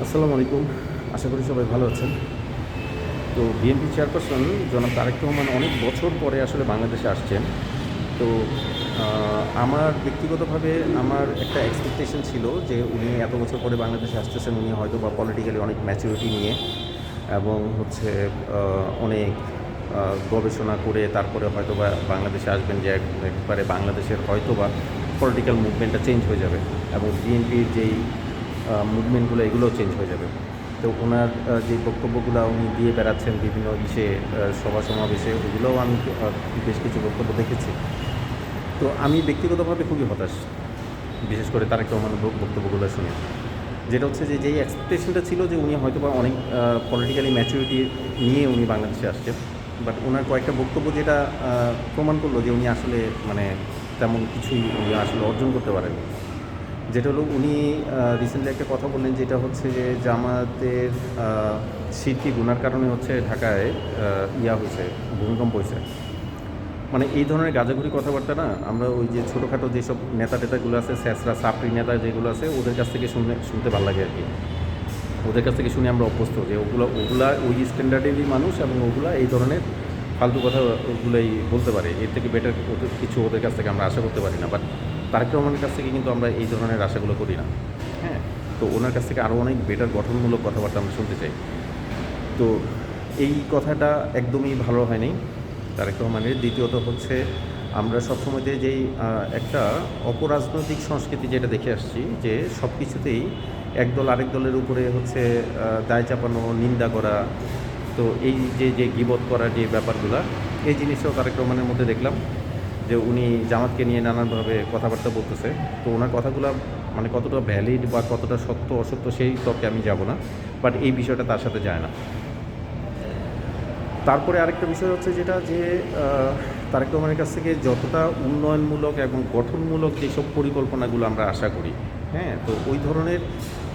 আসসালামু আলাইকুম। আশা করি সবাই ভালো আছেন। তো বিএনপি চেয়ারপারসন জনাব তারেক রহমান অনেক বছর পরে আসলে বাংলাদেশে আসছেন। তো আমার ব্যক্তিগতভাবে আমার একটা এক্সপেকটেশন ছিল যে উনি এত বছর পরে বাংলাদেশে আসতেছেন, উনি হয়তো বা পলিটিক্যালি অনেক ম্যাচুরিটি নিয়ে এবং হচ্ছে অনেক গবেষণা করে তারপরে হয়তোবা বাংলাদেশে আসবেন, যে একবারে বাংলাদেশের হয়তোবা পলিটিক্যাল মুভমেন্টটা চেঞ্জ হয়ে যাবে এবং বিএনপির যেই মুভমেন্টগুলো এগুলোও চেঞ্জ হয়ে যাবে। তো ওনার যে বক্তব্যগুলো উনি দিয়ে বেড়াচ্ছেন বিভিন্ন সভা সমাবেশে, ওগুলোও আমি বেশ কিছু বক্তব্য দেখেছি। তো আমি ব্যক্তিগতভাবে খুবই হতাশ, বিশেষ করে তারেক রহমানের বক্তব্যগুলো শুনে। যেটা হচ্ছে যে যেই এক্সপেকটেশনটা ছিল যে উনি হয়তোবা অনেক পলিটিক্যালি ম্যাচুরিটি নিয়ে উনি বাংলাদেশে আসছেন, বাট ওনার কয়েকটা বক্তব্য যেটা প্রমাণ করলো যে উনি আসলে মানে তেমন কিছুই উনি আসলে অর্জন করতে পারেন। যেটা হলো উনি রিসেন্টলি একটা কথা বললেন, যেটা হচ্ছে যে জামাতের সিটকে গুনার কারণে হচ্ছে ঢাকায় হয়েছে, ভূমিকম্প হয়েছে। মানে এই ধরনের গাঁজাখুরি কথাবার্তা না আমরা ওই যে ছোটোখাটো যেসব নেতা টেতাগুলো আছে, স্যাসরা সাপড়ি নেতা যেগুলো আছে, ওদের কাছ থেকে শুনতে ভালো লাগে আর কি। ওদের কাছ থেকে শুনে আমরা অভ্যস্ত যে ওগুলা ওই স্ট্যান্ডার্ডেরই মানুষ এবং ওগুলা এই ধরনের ফালতু কথা ওগুলাই বলতে পারে। এর থেকে বেটার কিছু ওদের কাছ থেকে আমরা আশা করতে পারি না। বাট তারেক রহমানের কাছ থেকে কিন্তু আমরা এই ধরনের আশাগুলো করি না। হ্যাঁ, তো ওনার কাছ থেকে আরও অনেক বেটার গঠনমূলক কথাবার্তা আমরা শুনতে চাই। তো এই কথাটা একদমই ভালো হয়নি তারেক রহমানের। দ্বিতীয়ত হচ্ছে আমরা সবসময়তে যেই একটা অপরাজনৈতিক সংস্কৃতি যেটা দেখে আসছি, যে সব কিছুতেই একদল আরেক দলের উপরে হচ্ছে দায় চাপানো, নিন্দা করা। তো এই যে গীবত করার যে ব্যাপারগুলো, এই জিনিসটাও তারেক রহমানের মধ্যে দেখলাম, যে উনি জামাতকে নিয়ে নানানভাবে কথাবার্তা বলতেছে। তো ওনার কথাগুলো মানে কতটা ভ্যালিড বা কতটা সত্য অসত্য সেই তর্কে আমি যাব না, বাট এই বিষয়টা তার সাথে যায় না। তারপরে আরেকটা বিষয় হচ্ছে যেটা যে তারেক রহমানের কাছ থেকে যতটা উন্নয়নমূলক এবং গঠনমূলক যেসব পরিকল্পনাগুলো আমরা আশা করি, হ্যাঁ, তো ওই ধরনের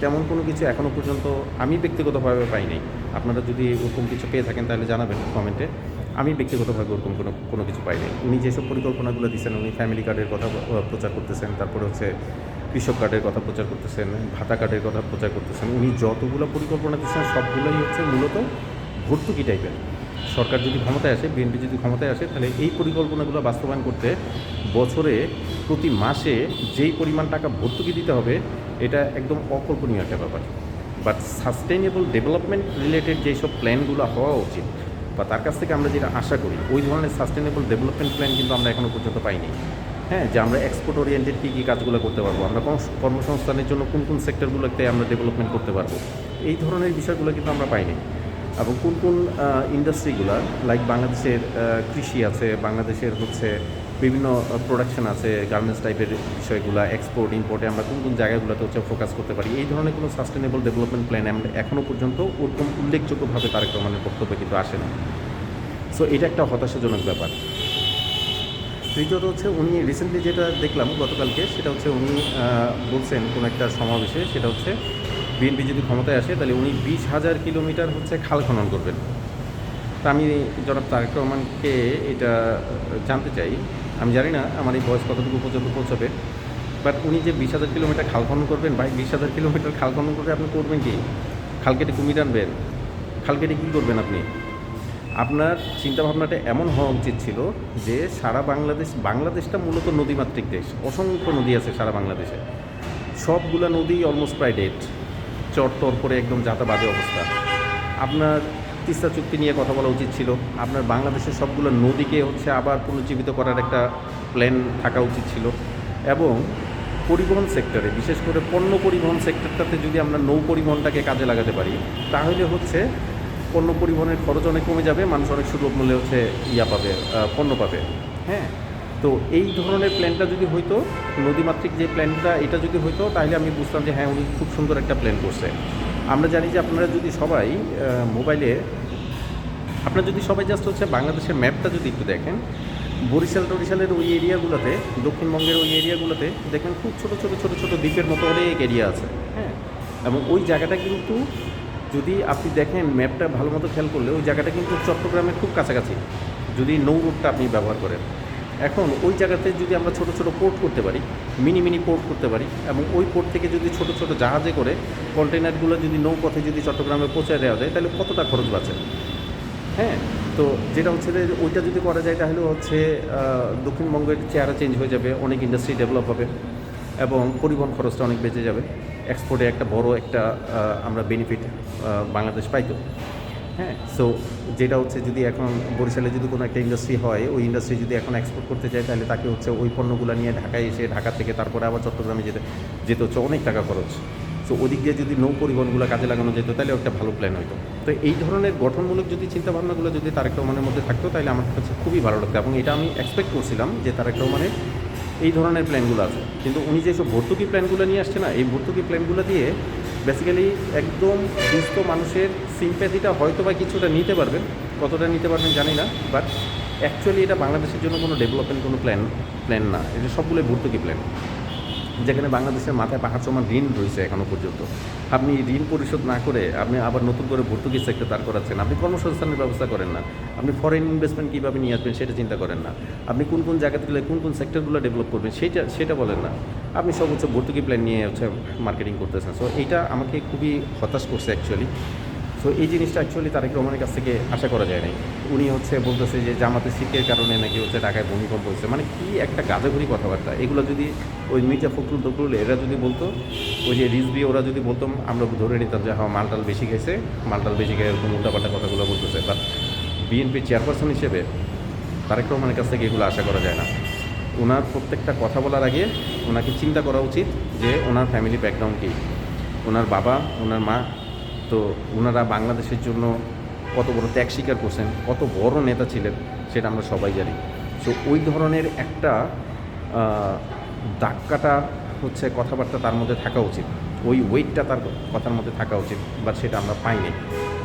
তেমন কোনো কিছু এখনও পর্যন্ত আমি ব্যক্তিগতভাবে পাইনি। আপনারা যদি ওরকম কিছু পেয়ে থাকেন তাহলে জানাবেন কমেন্টে। আমি ব্যক্তিগতভাবে ওরকম কোনো কিছু পাইনি। উনি যেসব পরিকল্পনাগুলো দিচ্ছেন, উনি ফ্যামিলি কার্ডের কথা প্রচার করতেছেন, তারপরে হচ্ছে কৃষক কার্ডের কথা প্রচার করতেছেন, ভাতা কার্ডের কথা প্রচার করতেছেন। উনি যতগুলো পরিকল্পনা দিচ্ছেন সবগুলোই হচ্ছে মূলত ভর্তুকি টাইপের। সরকার যদি ক্ষমতায় আসে, বিএনপি যদি ক্ষমতায় আসে, তাহলে এই পরিকল্পনাগুলো বাস্তবায়ন করতে বছরে প্রতি মাসে যেই পরিমাণ টাকা ভর্তুকি দিতে হবে, এটা একদম অকল্পনীয় একটা ব্যাপার। বাট সাস্টেইনেবল ডেভেলপমেন্ট রিলেটেড যেসব প্ল্যানগুলো হওয়া উচিত বা তার কাছ থেকে আমরা যেটা আশা করি, ওই ধরনের সাস্টেইনেবল ডেভেলপমেন্ট প্ল্যান কিন্তু আমরা এখনও পর্যন্ত পাইনি। হ্যাঁ, যে আমরা এক্সপোর্ট ওরিয়েন্টেড কী কী কাজগুলো করতে পারবো, আমরা কর্মসংস্থানের জন্য কোন কোন সেক্টরগুলোতে আমরা ডেভেলপমেন্ট করতে পারবো, এই ধরনের বিষয়গুলো কিন্তু আমরা পাইনি। এবং কোন কোন ইন্ডাস্ট্রিগুলো, লাইক বাংলাদেশের কৃষি আছে, বাংলাদেশের হচ্ছে বিভিন্ন প্রোডাকশন আছে, গার্মেন্টস টাইপের বিষয়গুলো, এক্সপোর্ট ইম্পোর্টে আমরা কোন কোন জায়গাগুলোতে হচ্ছে ফোকাস করতে পারি, এই ধরনের কোনো সাস্টেনেবল ডেভেলপমেন্ট প্ল্যান আমরা এখনও পর্যন্ত ওরকম উল্লেখযোগ্যভাবে তারেক রহমানের বক্তব্যে কিন্তু আসে না। সো এটা একটা হতাশাজনক ব্যাপার। তৃতীয়ত হচ্ছে উনি রিসেন্টলি যেটা দেখলাম গতকালকে, সেটা হচ্ছে উনি বলছেন কোনো একটা সমাবেশে, সেটা হচ্ছে বিএনপি যদি ক্ষমতায় আসে তাহলে উনি 20,000 কিলোমিটার হচ্ছে খাল খনন করবেন। তা আমি জনাব তারেক রহমানকে এটা জানতে চাই, আমি জানি না আমার এই বয়স কতটুকু পর্যন্ত পৌঁছাবে, বাট উনি যে 20,000 কিলোমিটার খাল খনন করবেন, ভাই 20,000 কিলোমিটার খাল খনন করে আপনি করবেন কি? খাল কেটে কুমির আনবেন? খাল কেটে কী করবেন আপনি? আপনার চিন্তাভাবনাটা এমন হওয়া উচিত ছিল যে সারা বাংলাদেশটা মূলত নদীমাতৃক দেশ, অসংখ্য নদী আছে সারা বাংলাদেশে, সবগুলা নদী অলমোস্ট প্রায় ডেড, চর করে একদম যাতা বাজে অবস্থা। আপনার তিস্তা চুক্তি নিয়ে কথা বলা উচিত ছিল। আপনার বাংলাদেশের সবগুলো নদীকে হচ্ছে আবার পুনর্জীবিত করার একটা প্ল্যান থাকা উচিত ছিল। এবং পরিবহন সেক্টরে, বিশেষ করে পণ্য পরিবহন সেক্টরটাতে যদি আমরা নৌ পরিবহনটাকে কাজে লাগাতে পারি, তাহলে হচ্ছে পণ্য পরিবহনের খরচ অনেক কমে যাবে, মানুষ অনেক সুলভ মূল্যে হচ্ছে পাবে, পণ্য পাবে। হ্যাঁ, তো এই ধরনের প্ল্যানটা যদি হইতো, নদীমাতৃক যে প্ল্যানটা এটা যদি হইতো, তাহলে আমি বুঝতাম যে হ্যাঁ, উনি খুব সুন্দর একটা প্ল্যান করছে। আমরা জানি যে আপনারা যদি সবাই মোবাইলে, আপনারা যদি সবাই জাস্ট হচ্ছে বাংলাদেশের ম্যাপটা যদি একটু দেখেন, টরিশালের ওই এরিয়াগুলোতে, দক্ষিণবঙ্গের ওই এরিয়াগুলোতে দেখবেন খুব ছোটো ছোটো ছোটো ছোটো দ্বীপের মতো অনেক এরিয়া আছে। হ্যাঁ, এবং ওই জায়গাটা কিন্তু যদি আপনি দেখেন ম্যাপটা ভালো মতো খেয়াল করলে, ওই জায়গাটা কিন্তু চট্টগ্রামের খুব কাছাকাছি, যদি নৌ রুটটা আপনি ব্যবহার করেন। এখন ওই জায়গাতে যদি আমরা ছোট ছোট পোর্ট করতে পারি, মিনি পোর্ট করতে পারি, এবং ওই পোর্ট থেকে যদি ছোট ছোট জাহাজে করে কন্টেনারগুলো যদি নৌপথে যদি চট্টগ্রামে পৌঁছে দেওয়া যায়, তাহলে কতটা খরচ বাঁচে। হ্যাঁ, তো যেটা হচ্ছে যে ওইটা যদি করা যায় তাহলে হচ্ছে দক্ষিণবঙ্গের চেহারা চেঞ্জ হয়ে যাবে, অনেক ইন্ডাস্ট্রি ডেভেলপ হবে এবং পরিবহন খরচটা অনেক বেঁচে যাবে। এক্সপোর্টে একটা বড় একটা আমরা বেনিফিট বাংলাদেশ পাইতো। হ্যাঁ, সো যেটা হচ্ছে যদি এখন বরিশালে যদি কোনো একটা ইন্ডাস্ট্রি হয়, ওই ইন্ডাস্ট্রি যদি এখন এক্সপোর্ট করতে চায়, তাহলে তাকে হচ্ছে ওই পণ্যগুলো নিয়ে ঢাকায় এসে ঢাকা থেকে তারপরে আবার চট্টগ্রামে যেতে হচ্ছে অনেক টাকা খরচ। সো ওদিক দিয়ে যদি নৌ পরিবহনগুলো কাজে লাগানো যেত, তাহলে একটা ভালো প্ল্যান হতো। তো এই ধরনের গঠনমূলক যদি চিন্তাভাবনাগুলো যদি তারেক রহমানের মধ্যে থাকতো, তাহলে আমার কাছে খুবই ভালো লাগতো, এবং এটা আমি এক্সপেক্ট করছিলাম যে তারেক রহমানের এই ধরনের প্ল্যানগুলো আছে। কিন্তু উনি যেসব ভর্তুকি প্ল্যানগুলো নিয়ে আসছে না, এই ভর্তুকি প্ল্যানগুলো দিয়ে বেসিক্যালি একদম দুস্থ মানুষের সিম্প্যাথিটা হয়তো বা কিছুটা নিতে পারবেন, কতটা নিতে পারবেন জানি না, বাট অ্যাকচুয়ালি এটা বাংলাদেশের জন্য কোনো ডেভেলপমেন্ট কোনো প্ল্যান না, এটা সবগুলোই ভর্তুকি প্ল্যান। যেখানে বাংলাদেশের মাথায় পাহাড় সমান ঋণ রয়েছে এখনও পর্যন্ত। আপনি ঋণ পরিশোধ না করে আপনি আবার নতুন করে ভর্তুকি সেক্টর দাঁড় করাচ্ছেন, আপনি কর্মসংস্থানের ব্যবস্থা করেন না, আপনি ফরেন ইনভেস্টমেন্ট কীভাবে নিয়ে আসবেন সেটা চিন্তা করেন না, আপনি কোন কোন জায়গা থেকে কোন সেক্টরগুলো ডেভেলপ করবেন সেটা বলেন না, আপনি সব হচ্ছে ভর্তুকি প্ল্যান নিয়ে হচ্ছে মার্কেটিং করতেছেন। সো এইটা আমাকে খুবই হতাশ করছে অ্যাকচুয়ালি। সো এই জিনিসটা অ্যাকচুয়ালি তারেক রহমানের কাছ থেকে আশা করা যায় নাই। উনি হচ্ছে বলতেছে যে জামাতে শিখের কারণে নাকি হচ্ছে ঢাকায় ভূমিকম্প হচ্ছে, মানে কি একটা গাঁজাঘুরি কথাবার্তা। এগুলো যদি ওই মির্জা ফখরুল এরা যদি বলতো, ওই যে রিজভি ওরা যদি বলতো, আমরা ধরে নিতাম যে হ্যাঁ মালটাল বেশি খেয়েছে, এরকম উল্টাপাল্টা কথাগুলো বলতেছে। বাট বিএনপির চেয়ারপারসন হিসেবে তারেক রহমানের কাছ থেকে এগুলো আশা করা যায় না। ওনার প্রত্যেকটা কথা বলার আগে ওনাকে চিন্তা করা উচিত যে ওনার ফ্যামিলি ব্যাকগ্রাউন্ড কী, ওনার বাবা, ওনার মা, তো ওনারা বাংলাদেশের জন্য কত বড় ত্যাগ স্বীকার করছেন, কত বড় নেতা ছিলেন, সেটা আমরা সবাই জানি। সো ওই ধরনের একটা দাগ হচ্ছে কথাবার্তা তার মধ্যে থাকা উচিত, ওই ওয়েটটা তার কথার মধ্যে থাকা উচিত, বাট সেটা আমরা পাইনি।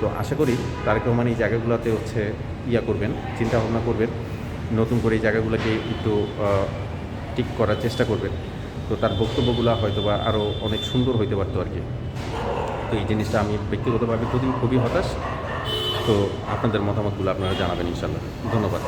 তো আশা করি তারেক রহমান এই জায়গাগুলোতে হচ্ছে করবেন, চিন্তাভাবনা করবেন, নতুন করে এই জায়গাগুলোকে একটু ঠিক করার চেষ্টা করবেন। তো তার বক্তব্যগুলো হয়তো বা আরও অনেক সুন্দর হইতে পারতো আর কি। তো এই জিনিসটা আমি ব্যক্তিগতভাবে খুবই হতাশ। তো আপনাদের মতামতগুলো আপনারা জানাবেন ইনশাল্লাহ। ধন্যবাদ।